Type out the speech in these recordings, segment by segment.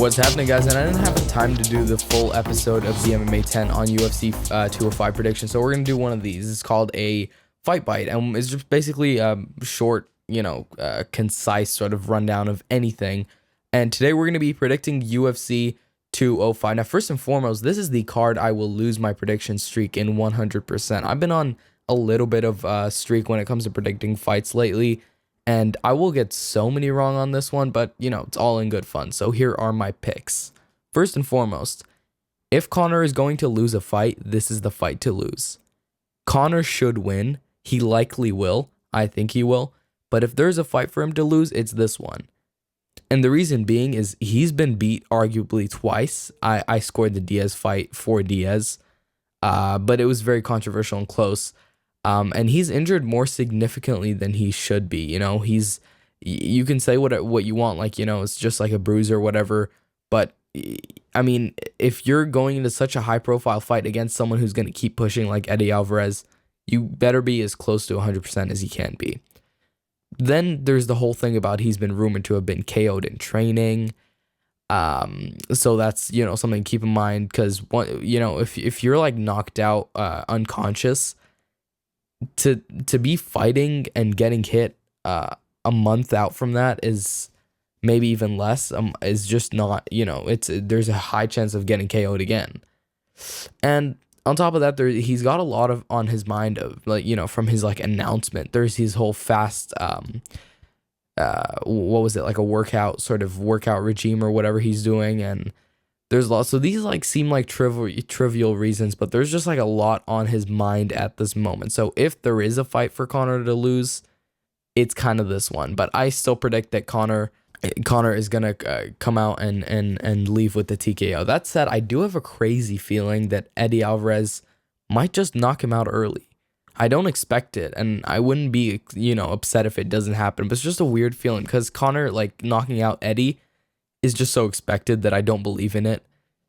What's happening, guys? And I didn't have time to do the full episode of the MMA 10 on UFC 205 prediction, so we're gonna do one of these. It's called a fight bite, and it's just basically a short, concise sort of rundown of anything. And today we're gonna be predicting UFC 205. Now, first and foremost, this is the card I will lose my prediction streak in 100%. I've been on a little bit of a streak when it comes to predicting fights lately, and I will get so many wrong on this one, but, it's all in good fun. So here are my picks. First and foremost, if Conor is going to lose a fight, this is the fight to lose. Conor should win. He likely will. I think he will. But if there's a fight for him to lose, it's this one. And the reason being is he's been beat arguably twice. I scored the Diaz fight for Diaz, but it was very controversial and close. And he's injured more significantly than he should be. You can say what you want, it's just like a bruise or whatever. But I mean, if you're going into such a high profile fight against someone who's going to keep pushing like Eddie Alvarez, you better be as close to 100% as he can be. Then there's the whole thing about he's been rumored to have been KO'd in training. So that's, something to keep in mind, because if you're like knocked out, unconscious, to be fighting and getting hit a month out from that is maybe even less, is just not, there's a high chance of getting KO'd again. And on top of that, he's got a lot of on his mind of from his announcement. There's his whole fast what was it, like a workout regime or whatever he's doing, and there's lots. So these seem like trivial reasons, but there's just a lot on his mind at this moment. So if there is a fight for Conor to lose, it's kind of this one. But I still predict that Conor is gonna come out and leave with the TKO. That said, I do have a crazy feeling that Eddie Alvarez might just knock him out early. I don't expect it, and I wouldn't be upset if it doesn't happen. But it's just a weird feeling, because Conor knocking out Eddie is just so expected that I don't believe in it.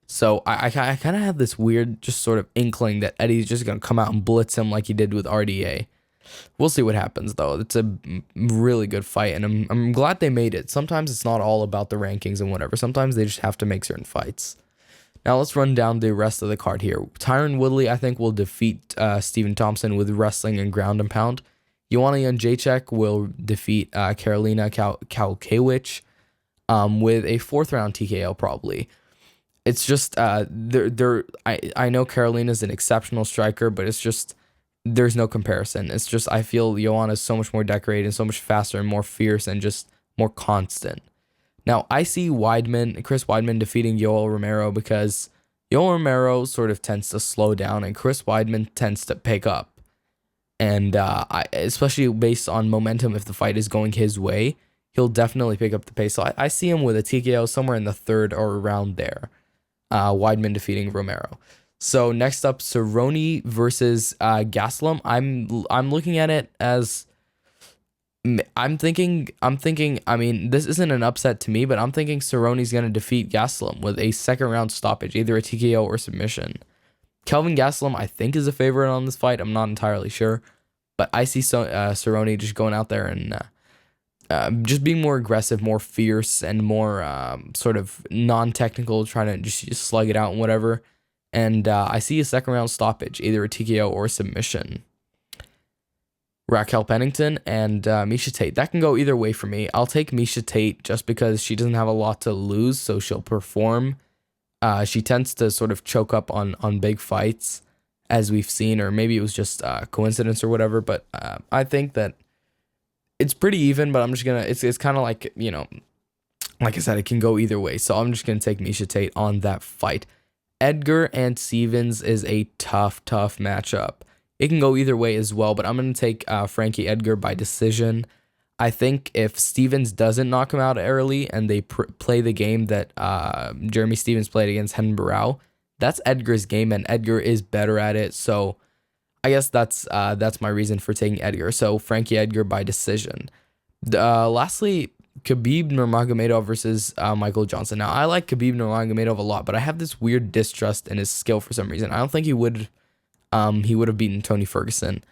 So I kind of have this weird just sort of inkling that Eddie's just gonna come out and blitz him like he did with RDA. We'll see what happens, though. It's a really good fight, and I'm glad they made it. Sometimes it's not all about the rankings and whatever. Sometimes they just have to make certain fights. Now let's run down the rest of the card here. Tyron Woodley, I think, will defeat Stephen Thompson with wrestling and ground and pound. Joanna Jędrzejczyk will defeat Karolina Kowalkiewicz with a 4th round TKO probably. It's just I know Karolina's an exceptional striker, but it's just there's no comparison. It's just I feel Joanna's so much more decorated and so much faster and more fierce and just more constant. Now, I see Chris Weidman defeating Yoel Romero, because Yoel Romero sort of tends to slow down and Chris Weidman tends to pick up. And especially based on momentum, if the fight is going his way, he'll definitely pick up the pace. So I see him with a TKO somewhere in the 3rd or around there. Weidman defeating Romero. So next up, Cerrone versus Gastelum. I'm looking at it as I'm thinking. I mean, this isn't an upset to me, but I'm thinking Cerrone's gonna defeat Gastelum with a 2nd round stoppage, either a TKO or submission. Kelvin Gastelum, I think, is a favorite on this fight. I'm not entirely sure, but I see Cerrone just going out there and just being more aggressive, more fierce, and more sort of non-technical, trying to just slug it out and whatever. And I see a 2nd round stoppage, either a TKO or submission. Raquel Pennington and Miesha Tate. That can go either way for me. I'll take Miesha Tate just because she doesn't have a lot to lose, so she'll perform. She tends to sort of choke up on big fights, as we've seen, or maybe it was just coincidence or whatever. But I think that it's pretty even, but I'm just going to... It's kind of like, like I said, it can go either way. So I'm just going to take Miesha Tate on that fight. Edgar and Stevens is a tough matchup. It can go either way as well, but I'm going to take Frankie Edgar by decision. I think if Stevens doesn't knock him out early and they play the game that Jeremy Stevens played against Hen Barao, that's Edgar's game, and Edgar is better at it. So I guess that's my reason for taking Edgar. So Frankie Edgar by decision. Lastly, Khabib Nurmagomedov versus Michael Johnson. Now, I like Khabib Nurmagomedov a lot, but I have this weird distrust in his skill for some reason. I don't think he would have beaten Tony Ferguson.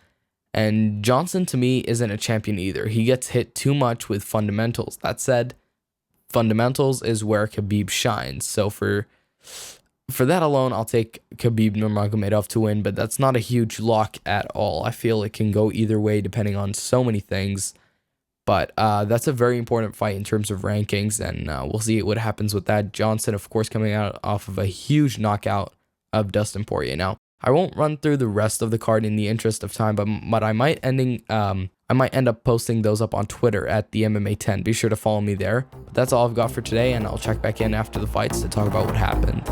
And Johnson, to me, isn't a champion either. He gets hit too much with fundamentals. That said, fundamentals is where Khabib shines. So for that alone, I'll take Khabib Nurmagomedov to win, but that's not a huge lock at all. I feel it can go either way depending on so many things. But that's a very important fight in terms of rankings, and we'll see what happens with that. Johnson, of course, coming out off of a huge knockout of Dustin Poirier. Now, I won't run through the rest of the card in the interest of time, but I might end up posting those up on Twitter at TheMMATen. Be sure to follow me there. But that's all I've got for today, and I'll check back in after the fights to talk about what happened.